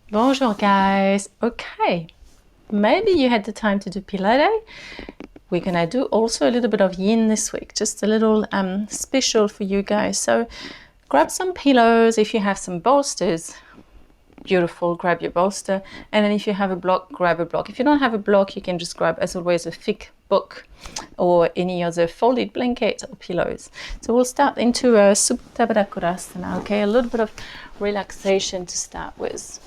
Bonjour guys. Okay, maybe you had the time to do Pilates. We're gonna do also a little bit of Yin this week, just a little special for you guys. So grab some pillows. If you have some bolsters, beautiful, grab your bolster. And then if you have a block, grab a block. If you don't have a block, you can just grab, as always, a thick book or any other folded blanket or pillows. So we'll start into a Supta Baddha Konasana, okay? A little bit of relaxation to start with.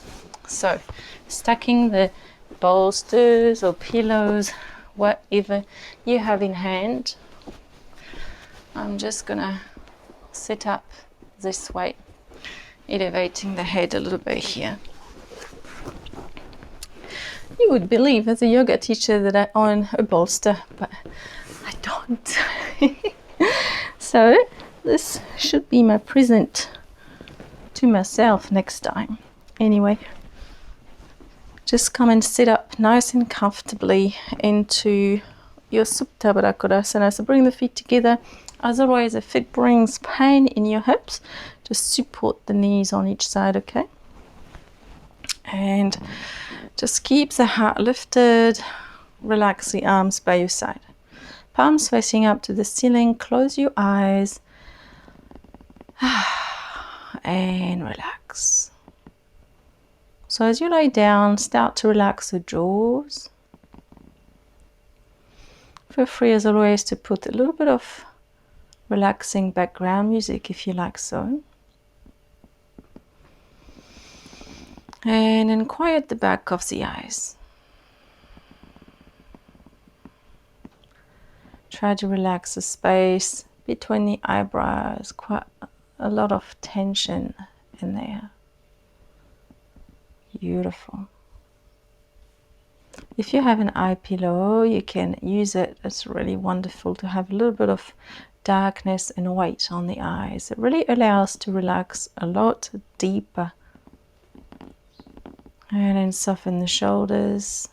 So stacking the bolsters or pillows, whatever you have in hand. I'm just gonna sit up this way, elevating the head a little bit here. You would believe as a yoga teacher that I own a bolster, but I don't. So this should be my present to myself next time. Anyway, just come and sit up nice and comfortably into your Supta Baddha Konasana. So bring the feet together. As always, if it brings pain in your hips, just support the knees on each side, okay? And just keep the heart lifted. Relax the arms by your side. Palms facing up to the ceiling. Close your eyes. And relax. So as you lie down, start to relax the jaws. Feel free as always to put a little bit of relaxing background music if you like so. And then quiet the back of the eyes. Try to relax the space between the eyebrows, quite a lot of tension in there. Beautiful. If you have an eye pillow, you can use it. It's really wonderful to have a little bit of darkness and weight on the eyes. It really allows to relax a lot deeper. And then soften the shoulders.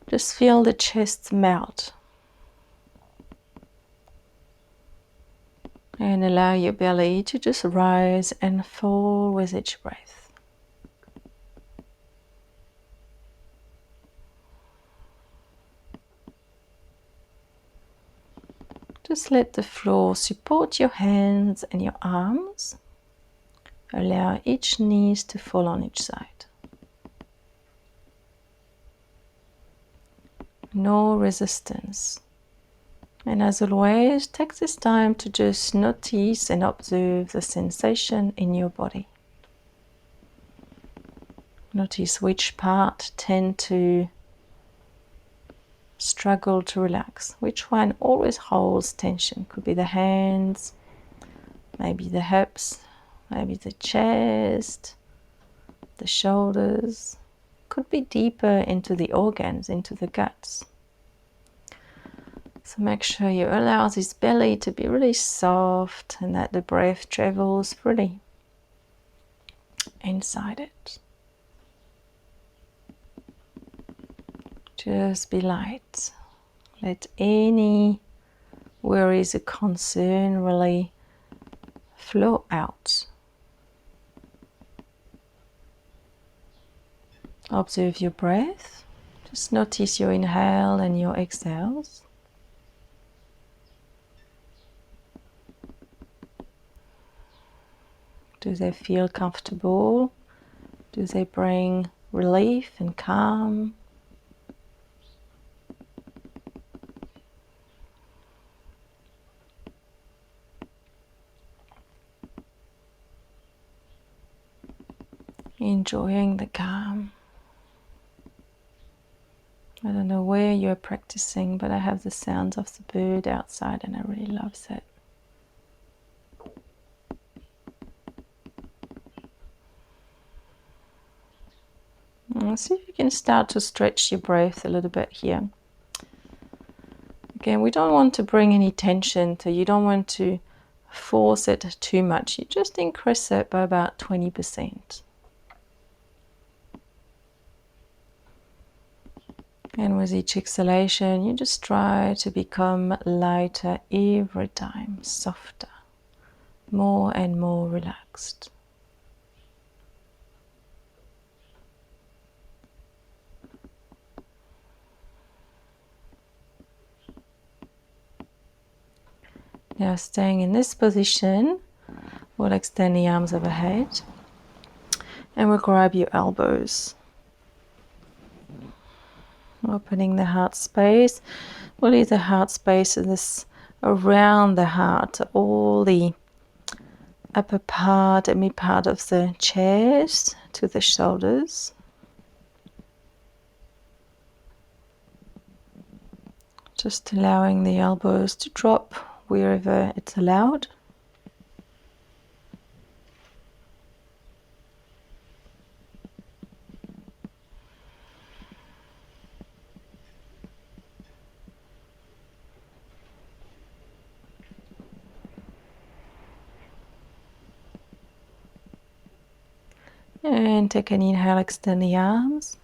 Just feel the chest melt. And allow your belly to just rise and fall with each breath. Just let the floor support your hands and your arms. Allow each knees to fall on each side. No resistance. And as always, take this time to just notice and observe the sensation in your body. Notice which part tend to struggle to relax. Which one always holds tension? Could be the hands, maybe the hips, maybe the chest, the shoulders. Could be deeper into the organs, into the guts. So make sure you allow this belly to be really soft and that the breath travels freely inside it. Just be light. Let any worries or concern really flow out. Observe your breath. Just notice your inhale and your exhales. Do they feel comfortable? Do they bring relief and calm? Enjoying the calm. I don't know where you're practicing, but I have the sounds of the bird outside and I really love that. See if you can start to stretch your breath a little bit here. Again, we don't want to bring any tension to you. Don't want to force it too much. You just increase it by about 20%. And with each exhalation, you just try to become lighter every time, softer, more and more relaxed. Now, staying in this position, we'll extend the arms overhead and we'll grab your elbows. Opening the heart space. We'll leave the heart space in this around the heart, all the upper part and mid part of the chest to the shoulders. Just allowing the elbows to drop wherever it's allowed. And take an inhale, extend the arms.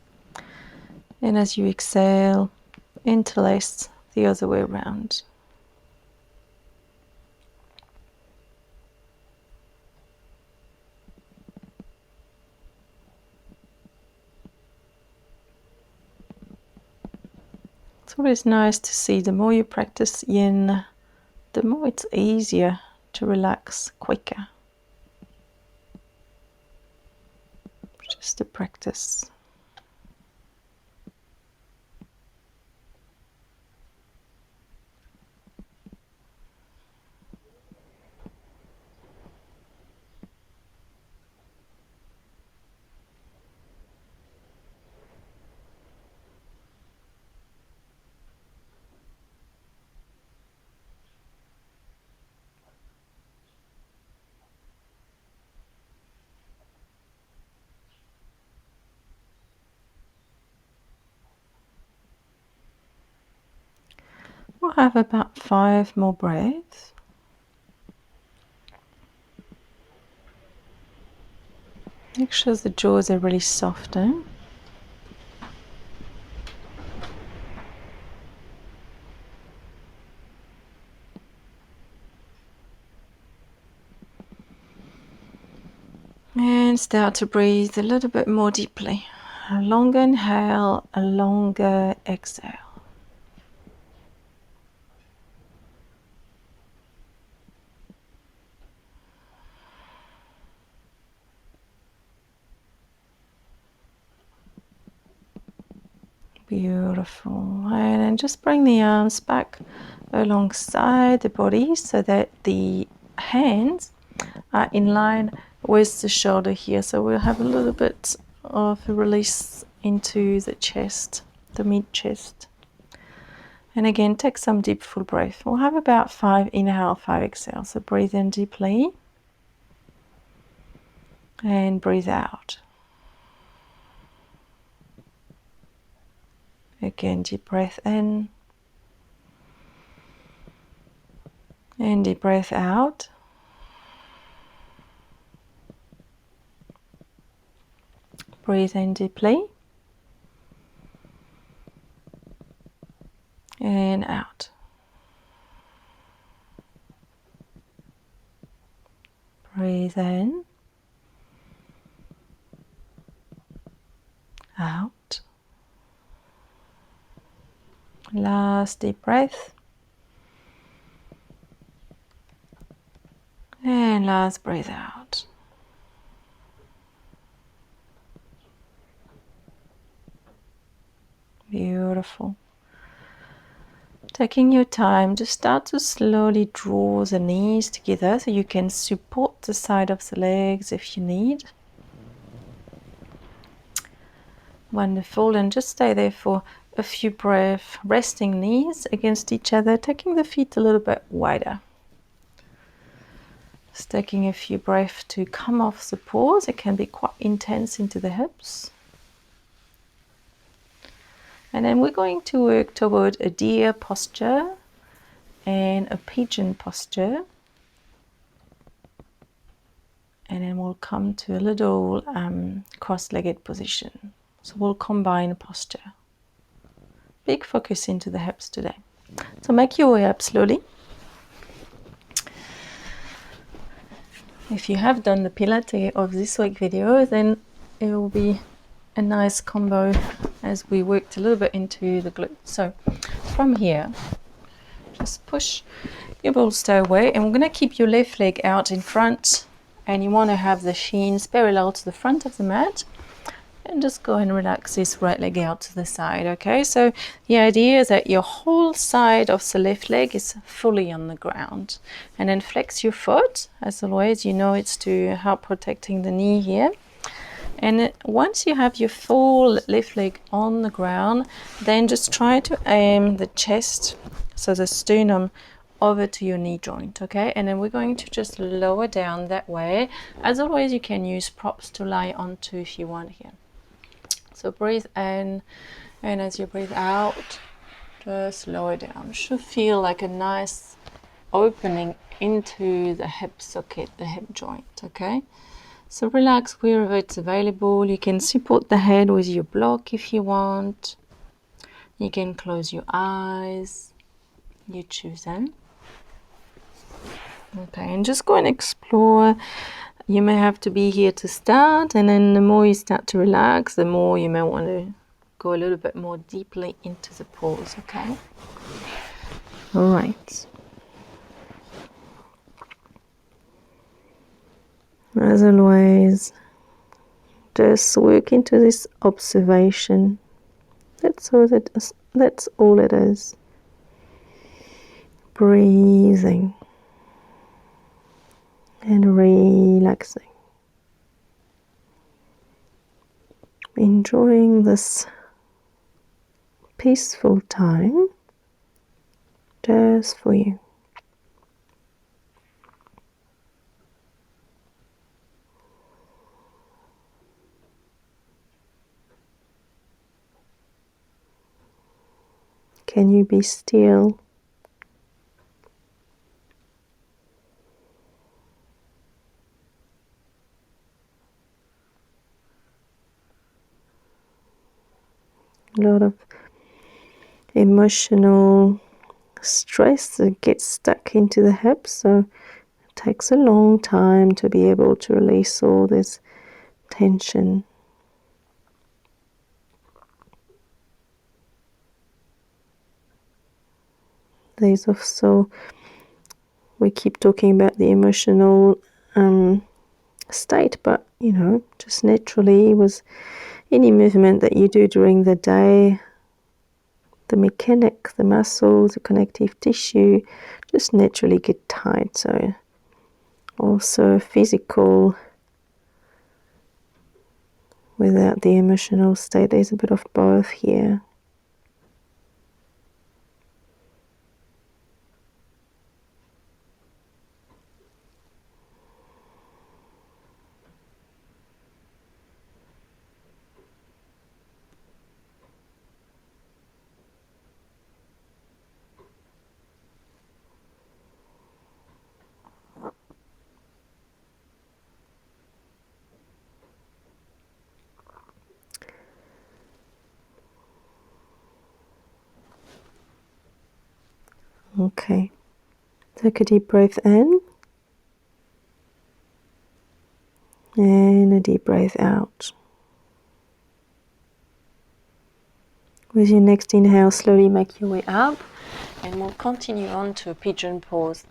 And as you exhale, interlace the other way around. It's always nice to see the more you practice yin, the more it's easier to relax quicker. Just a practice. We'll have about 5 more breaths. Make sure the jaws are really softened. And start to breathe a little bit more deeply. A longer inhale, a longer exhale. Beautiful. And then just bring the arms back alongside the body so that the hands are in line with the shoulder here. So we'll have a little bit of a release into the chest, the mid chest. And again, take some deep full breath. We'll have about 5 inhale, 5 exhale. So breathe in deeply and breathe out. Again, deep breath in and deep breath out. Breathe in deeply and out. Breathe in, out. Last deep breath. And last breath out. Beautiful. Taking your time, just start to slowly draw the knees together so you can support the side of the legs if you need. Wonderful. And just stay there for a few breaths, resting knees against each other, taking the feet a little bit wider. Just taking a few breaths to come off the pause. It can be quite intense into the hips. And then we're going to work toward a deer posture and a pigeon posture. And then we'll come to a little cross-legged position. So we'll combine posture. Big focus into the hips today. So make your way up slowly. If you have done the Pilates of this week video, then it will be a nice combo as we worked a little bit into the glutes. So from here, just push your bolster away, and we're going to keep your left leg out in front, and you want to have the shins parallel to the front of the mat, and just go and relax this right leg out to the side. Okay, so the idea is that your whole side of the left leg is fully on the ground, and then flex your foot as always. You know it's to help protecting the knee here. And once you have your full left leg on the ground, then just try to aim the chest, so the sternum, over to your knee joint, okay? And then we're going to just lower down that way. As always, you can use props to lie onto if you want here. So breathe in, and as you breathe out, just lower down. It should feel like a nice opening into the hip socket, the hip joint, okay? So relax wherever it's available. You can support the head with your block if you want. You can close your eyes. You choose them. Okay, and just go and explore. You may have to be here to start, and then the more you start to relax, the more you may want to go a little bit more deeply into the pose, okay? All right. As always, just work into this observation. That's all it is. Breathing and relaxing. Enjoying this peaceful time just for you. Can you be still? A lot of emotional stress that gets stuck into the hips, so it takes a long time to be able to release all this tension. There's also, we keep talking about the emotional state, but just naturally with any movement that you do during the day, the mechanic, the muscles, the connective tissue just naturally get tight. So also physical without the emotional state. There's a bit of both here. Okay, take a deep breath in and a deep breath out. With your next inhale, slowly make your way up, and we'll continue on to a pigeon pose.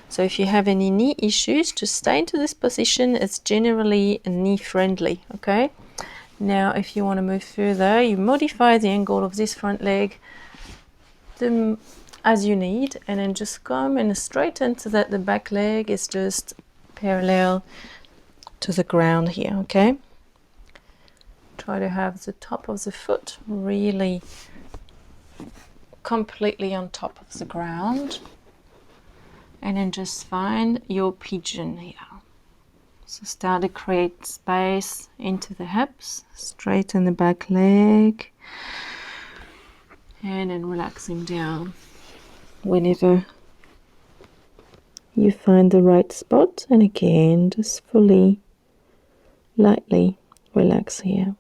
So if you have any knee issues, just stay into this position. It's generally knee friendly, okay? Now if you want to move further, you modify the angle of this front leg as you need, and then just come and straighten so that the back leg is just parallel to the ground here, okay? Try to have the top of the foot really completely on top of the ground, and then just find your pigeon here. So start to create space into the hips, straighten the back leg, and then relaxing down whenever you find the right spot. And again, just fully, lightly relax here.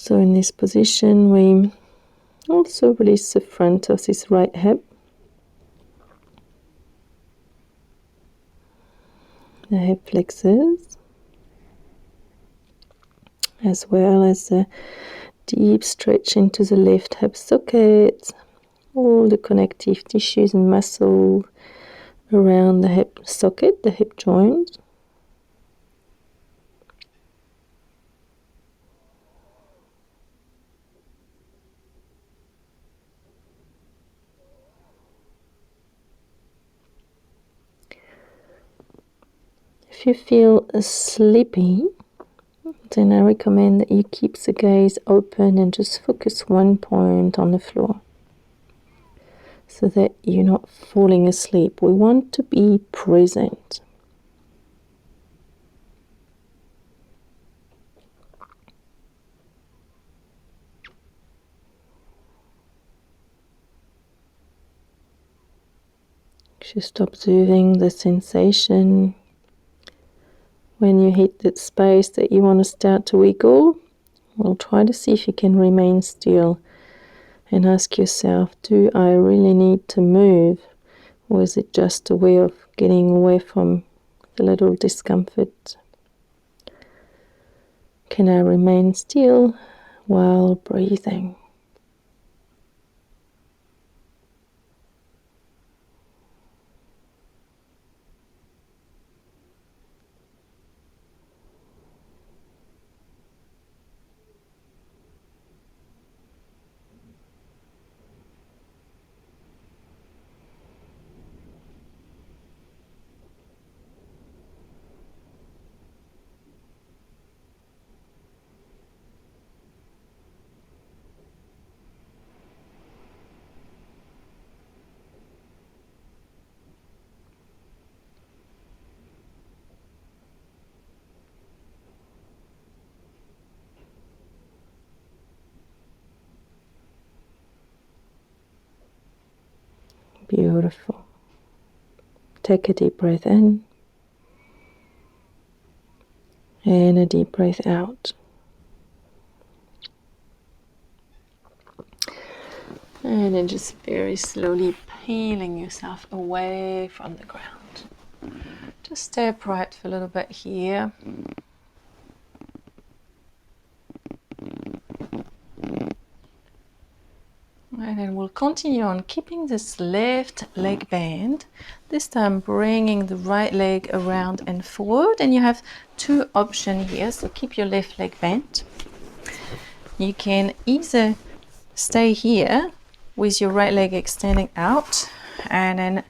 So in this position, we also release the front of this right hip, the hip flexors, as well as the deep stretch into the left hip socket, all the connective tissues and muscle around the hip socket, the hip joint. If you feel sleepy, then I recommend that you keep the gaze open and just focus one point on the floor so that you're not falling asleep. We want to be present. Just observing the sensation. When you hit that space that you want to start to wiggle, well, try to see if you can remain still and ask yourself, do I really need to move? Or is it just a way of getting away from the little discomfort? Can I remain still while breathing? Beautiful. Take a deep breath in and a deep breath out. And then just very slowly peeling yourself away from the ground. Just stay upright for a little bit here. And then we'll continue on keeping this left leg bent. This time bringing the right leg around and forward. And you have two options here. So keep your left leg bent. You can either stay here with your right leg extending out, and then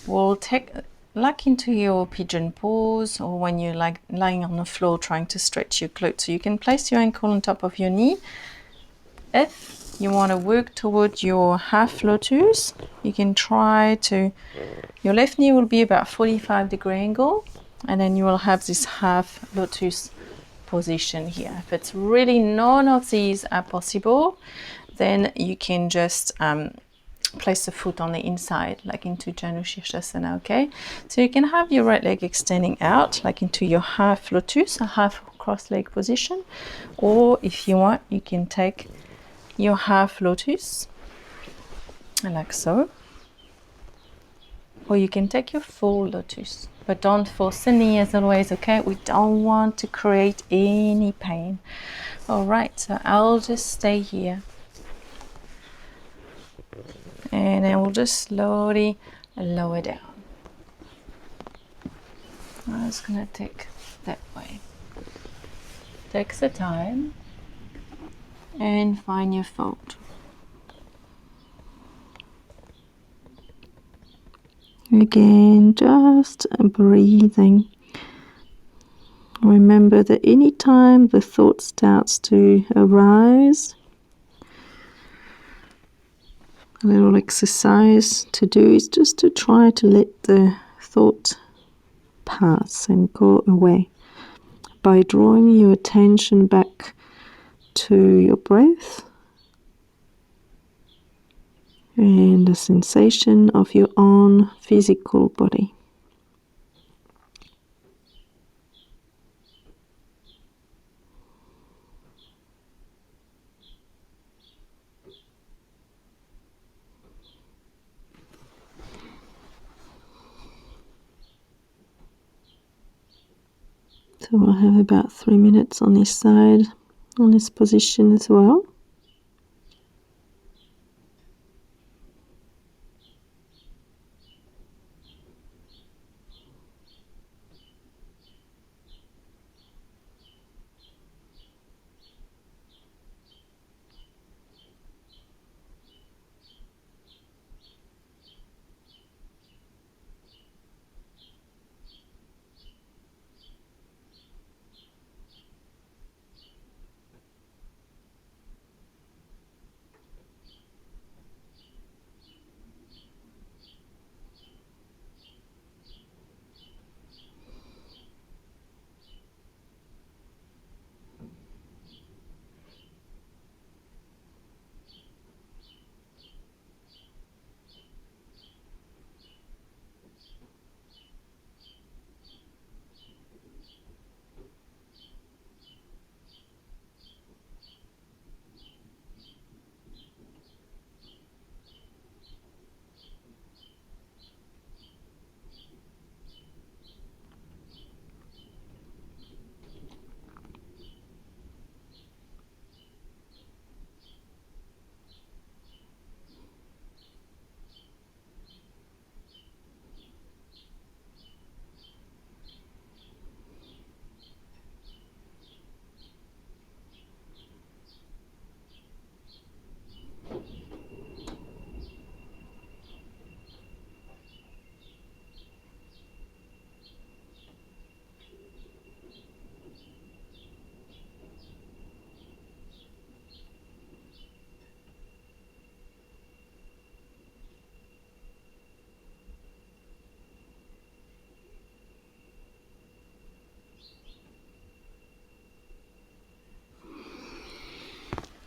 we'll take like into your pigeon pose, or when you're like lying on the floor trying to stretch your glutes. So you can place your ankle on top of your knee. If you want to work toward your half lotus, you can try to, your left knee will be about 45-degree angle, and then you will have this half lotus position here. If it's really none of these are possible, then you can just place the foot on the inside, like into Janu Shirshasana, okay? So you can have your right leg extending out, like into your half lotus, a half cross leg position, or if you want, you can take your half lotus, like so, or you can take your full lotus, but don't force the knee as always, okay? We don't want to create any pain. All right, so I'll just stay here, and then we'll just slowly lower down. I'm just gonna take that way. Take the time and find your fold. Again, just breathing. Remember that anytime the thought starts to arise, a little exercise to do is just to try to let the thought pass and go away by drawing your attention back to your breath and the sensation of your own physical body. So we'll have about 3 minutes on this side, on this position as well.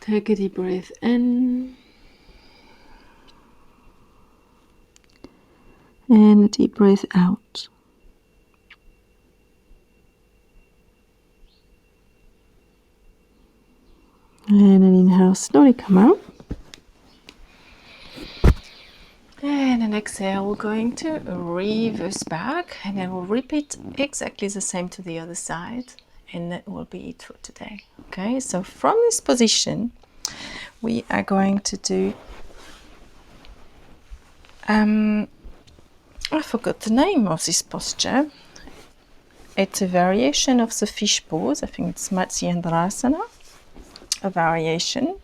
Take a deep breath in and a deep breath out. And an inhale, slowly come out. And an exhale, we're going to reverse back, and then we'll repeat exactly the same to the other side, and that will be it for today. Okay, so from this position, we are going to do, I forgot the name of this posture. It's a variation of the fish pose. I think it's Matsyendrasana, a variation.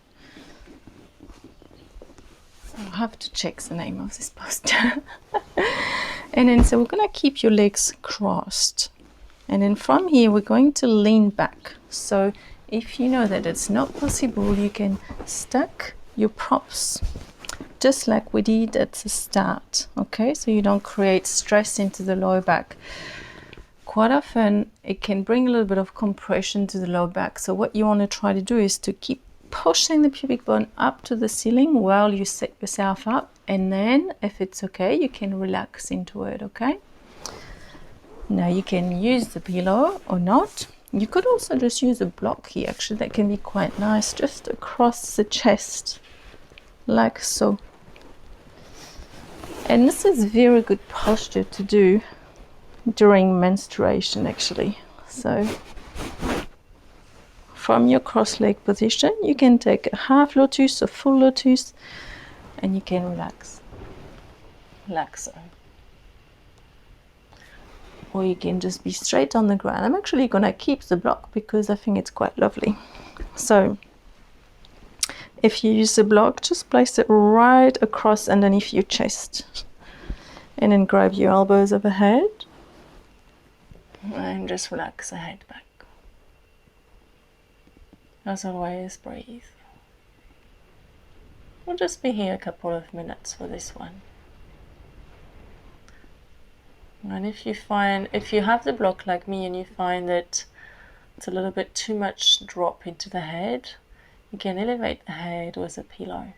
I'll have to check the name of this posture. And then so we're going to keep your legs crossed. And then from here we're going to lean back. So if you know that it's not possible, you can stack your props just like we did at the start. Okay, so you don't create stress into the lower back. Quite often it can bring a little bit of compression to the lower back. So what you want to try to do is to keep pushing the pubic bone up to the ceiling while you set yourself up, and then if it's okay you can relax into it. Okay, now you can use the pillow or not. You could also just use a block here, actually that can be quite nice, just across the chest like so. And this is very good posture to do during menstruation actually. So from your cross leg position, you can take a half lotus or full lotus, and you can relax, like so. Or you can just be straight on the ground. I'm actually going to keep the block because I think it's quite lovely. So if you use the block, just place it right across underneath your chest, and then grab your elbows overhead and just relax the head back. As always, breathe. We'll just be here a couple of minutes for this one. And if you have the block like me and you find that it's a little bit too much drop into the head, you can elevate the head with a pillow.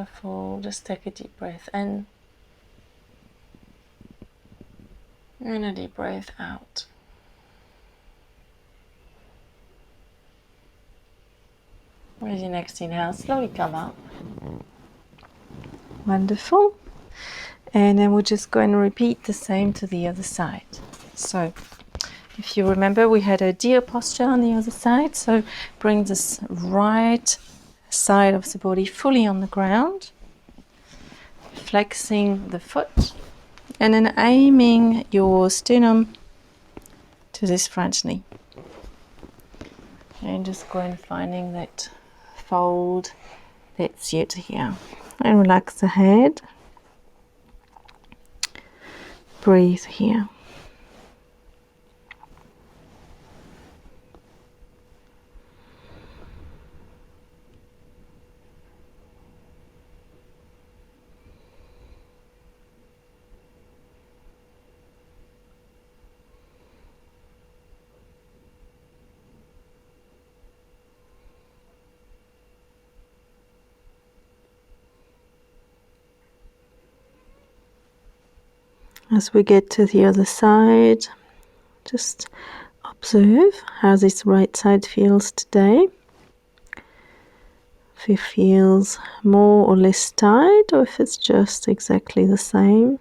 Wonderful. Just take a deep breath in. And a deep breath out. With your next inhale, slowly come up. Wonderful. And then we're just going to repeat the same to the other side. So if you remember, we had a deer posture on the other side. So bring this right side of the body fully on the ground, flexing the foot, and then aiming your sternum to this front knee. And just go and finding that fold that's yet here. And relax the head. Breathe here. As we get to the other side, just observe how this right side feels today. If it feels more or less tight, or if it's just exactly the same.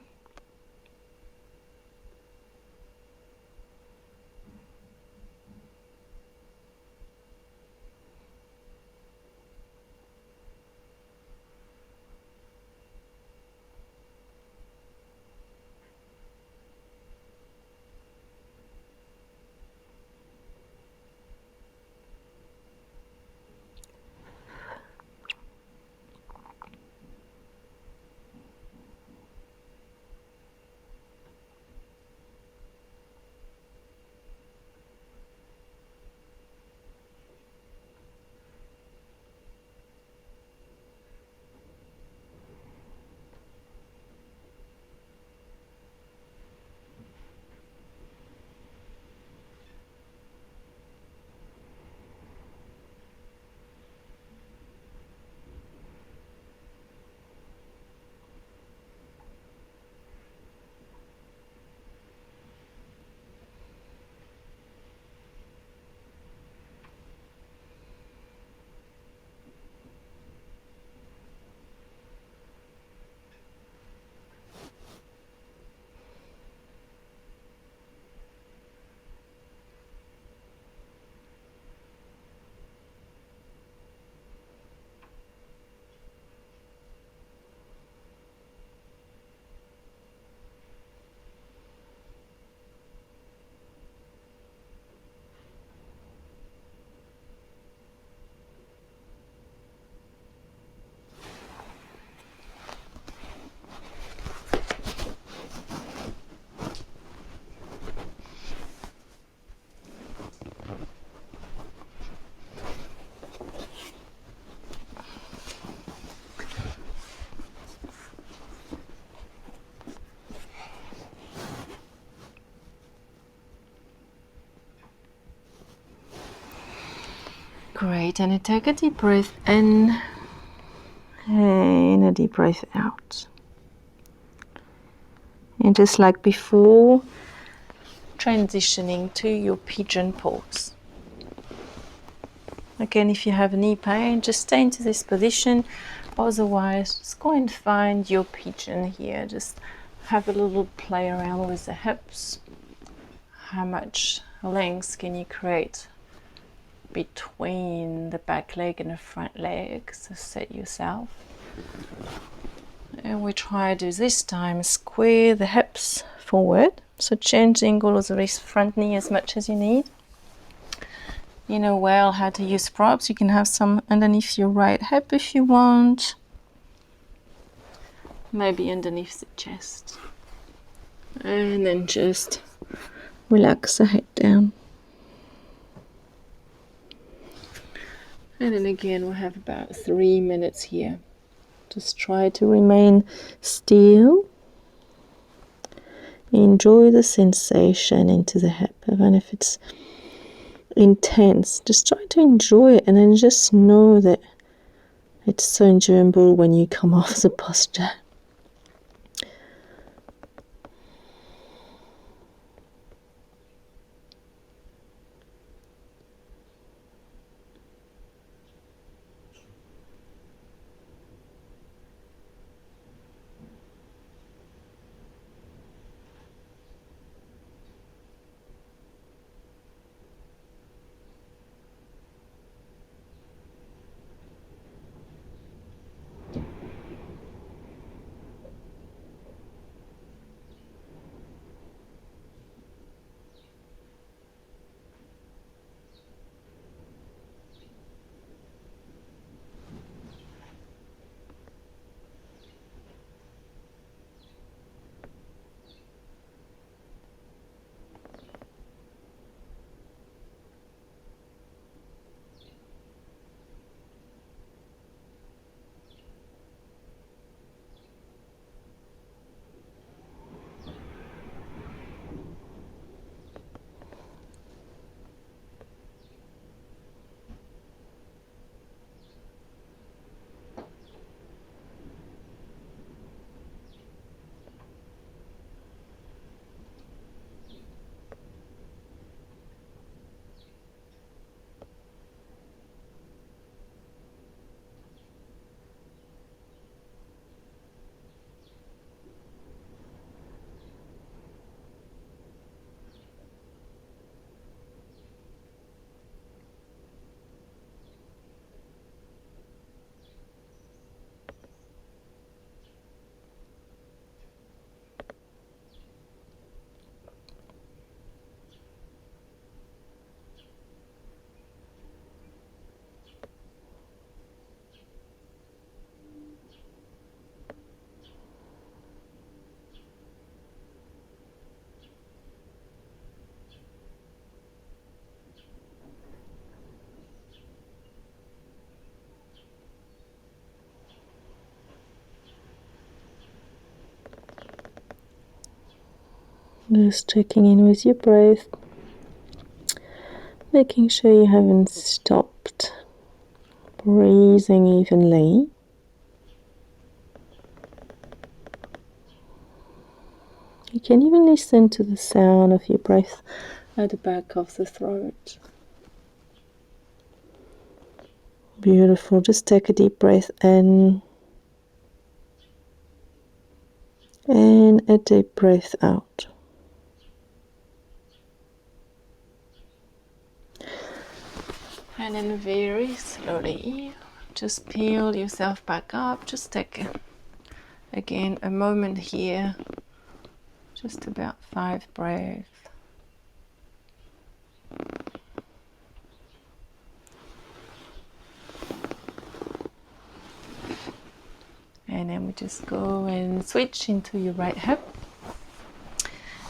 Great, and then take a deep breath in and a deep breath out. And just like before, transitioning to your pigeon pose. Again, if you have knee pain, just stay into this position. Otherwise, just go and find your pigeon here. Just have a little play around with the hips. How much length can you create between the back leg and the front leg? So set yourself. And we try to this time square the hips forward. So change the angle of the front knee as much as you need. You know well how to use props. You can have some underneath your right hip if you want. Maybe underneath the chest. And then just relax the head down. And then again, we'll have about 3 minutes here. Just try to remain still. Enjoy the sensation into the hip, even if it's intense. Just try to enjoy it, and then just know that It's so enjoyable when you come off the posture. Just checking in with your breath, making sure you haven't stopped breathing evenly. You can even listen to the sound of your breath at the back of the throat. Beautiful. Just take a deep breath in and a deep breath out. And then very slowly, just peel yourself back up. Just take, again, a moment here. Just about 5 breaths. And then we just go and switch into your right hip.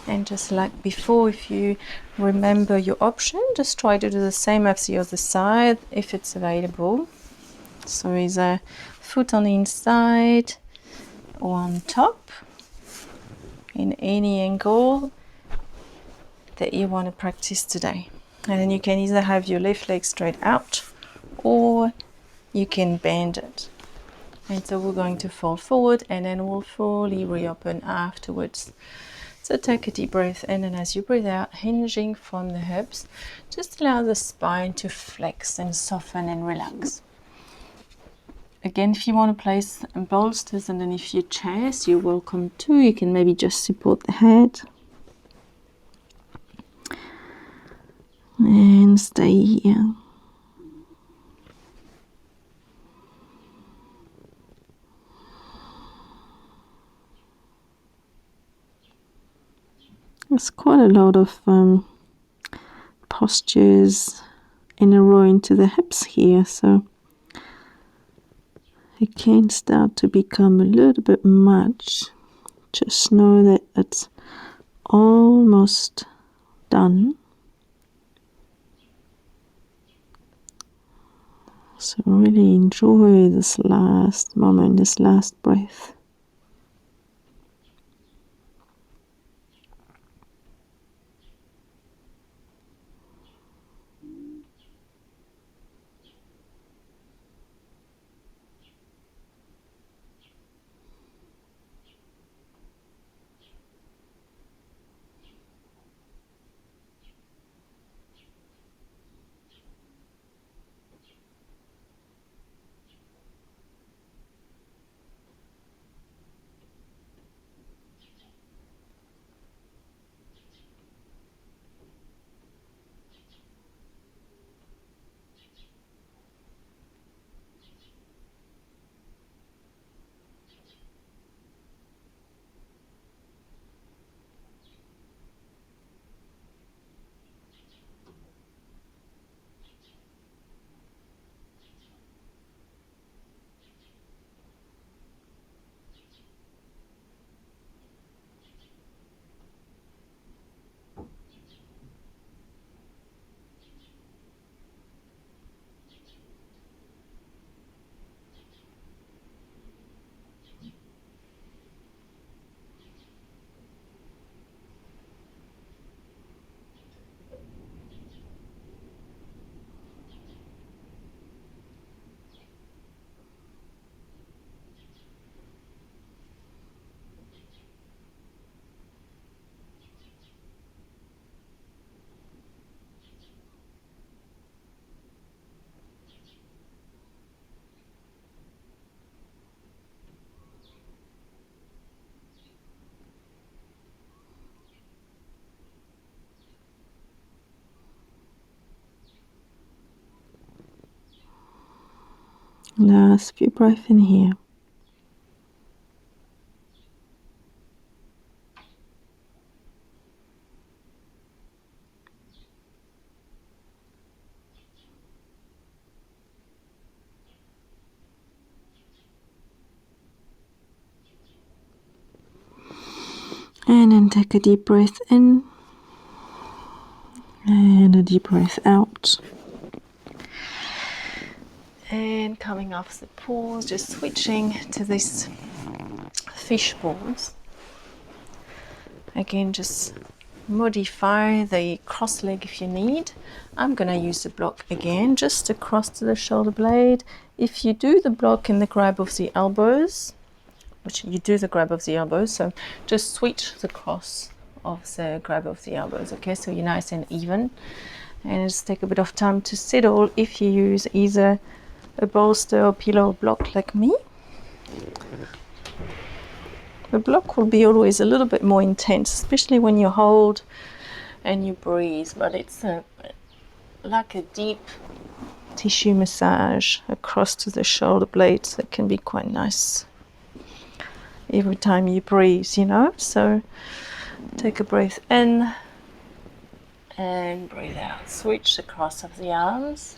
And just like before, if you remember your option, just try to do the same as the other side if it's available. So either foot on the inside or on top in any angle that you want to practice today. And then you can either have your left leg straight out or you can bend it. And so we're going to fall forward and then we'll fully reopen afterwards. So take a deep breath in, and as you breathe out, hinging from the hips, just allow the spine to flex and soften and relax. Again, if you want to place bolsters underneath your chest, you're welcome to. You can maybe just support the head. And stay here. There's quite a lot of postures in a row into the hips here, so it can start to become a little bit much. Just know that it's almost done. So really enjoy this last moment, this last breath. Last few breaths in here. And then take a deep breath in and a deep breath out. And coming off the pause, just switching to this fish pose. Again, just modify the cross leg if you need. I'm going to use the block again, just across to the shoulder blade. If you do the block in the grab of the elbows, which you do the grab of the elbows, so just switch the cross of the grab of the elbows, okay, so you're nice and even. And just take a bit of time to settle if you use either a bolster or pillow or block like me. The block will be always a little bit more intense, especially when you hold and you breathe, but it's like a deep tissue massage across to the shoulder blades that can be quite nice every time you breathe, you know. So take a breath in and breathe out. Switch the cross of the arms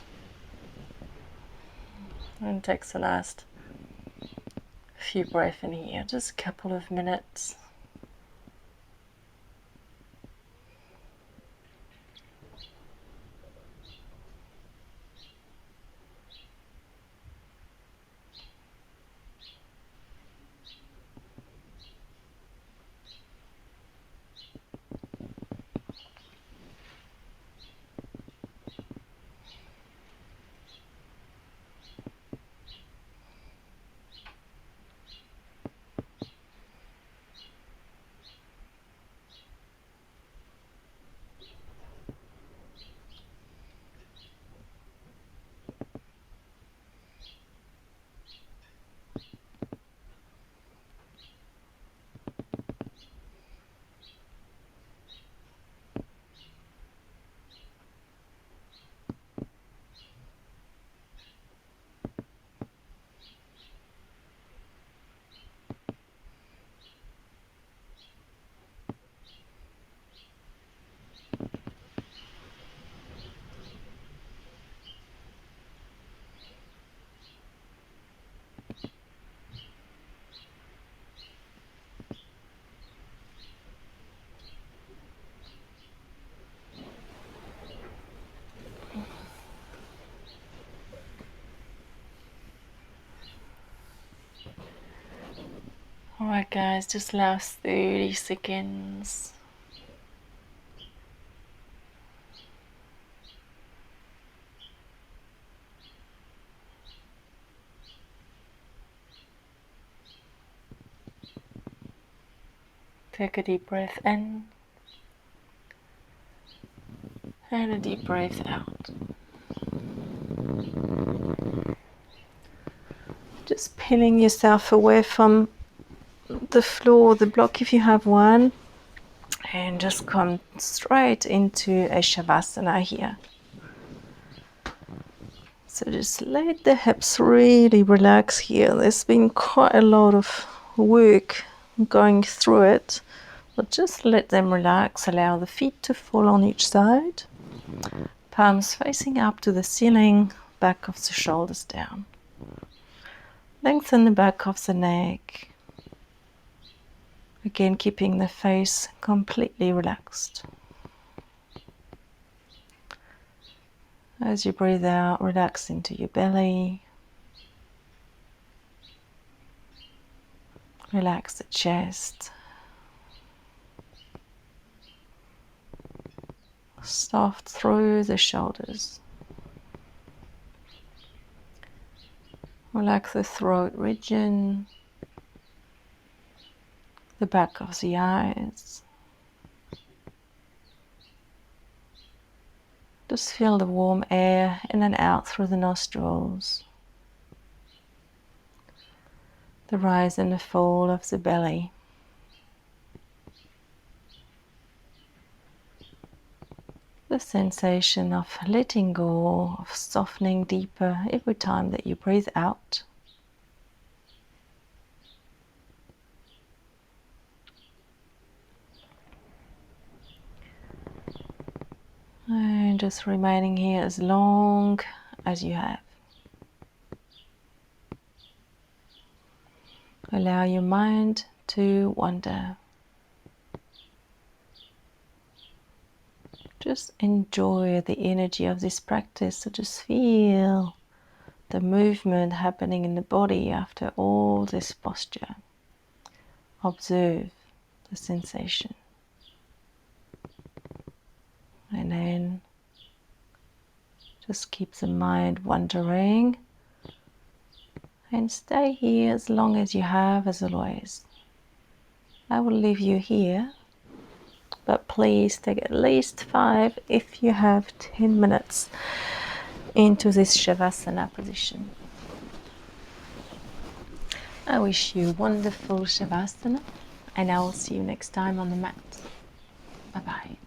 and take the last few breaths in here, just a couple of minutes. Alright guys, just last 30 seconds. Take a deep breath in and a deep breath out. Just peeling yourself away from the floor, the block if you have one, and just come straight into a Shavasana here. So just let the hips really relax here. There's been quite a lot of work going through it, but just let them relax. Allow the feet to fall on each side, palms facing up to the ceiling, back of the shoulders down. Lengthen the back of the neck. Again, keeping the face completely relaxed. As you breathe out, relax into your belly. Relax the chest. Soft through the shoulders. Relax the throat region, the back of the eyes. Just feel the warm air in and out through the nostrils. The rise and the fall of the belly. the sensation of letting go, of softening deeper every time that you breathe out. And just remaining here as long as you have. Allow your mind to wander. Just enjoy the energy of this practice. So just feel the movement happening in the body after all this posture. Observe the sensation. And then just keep the mind wandering. And stay here as long as you have, as always. I will leave you here. But please take at least 5 if you have 10 minutes into this Shavasana position. I wish you wonderful Shavasana and I will see you next time on the mat. Bye bye.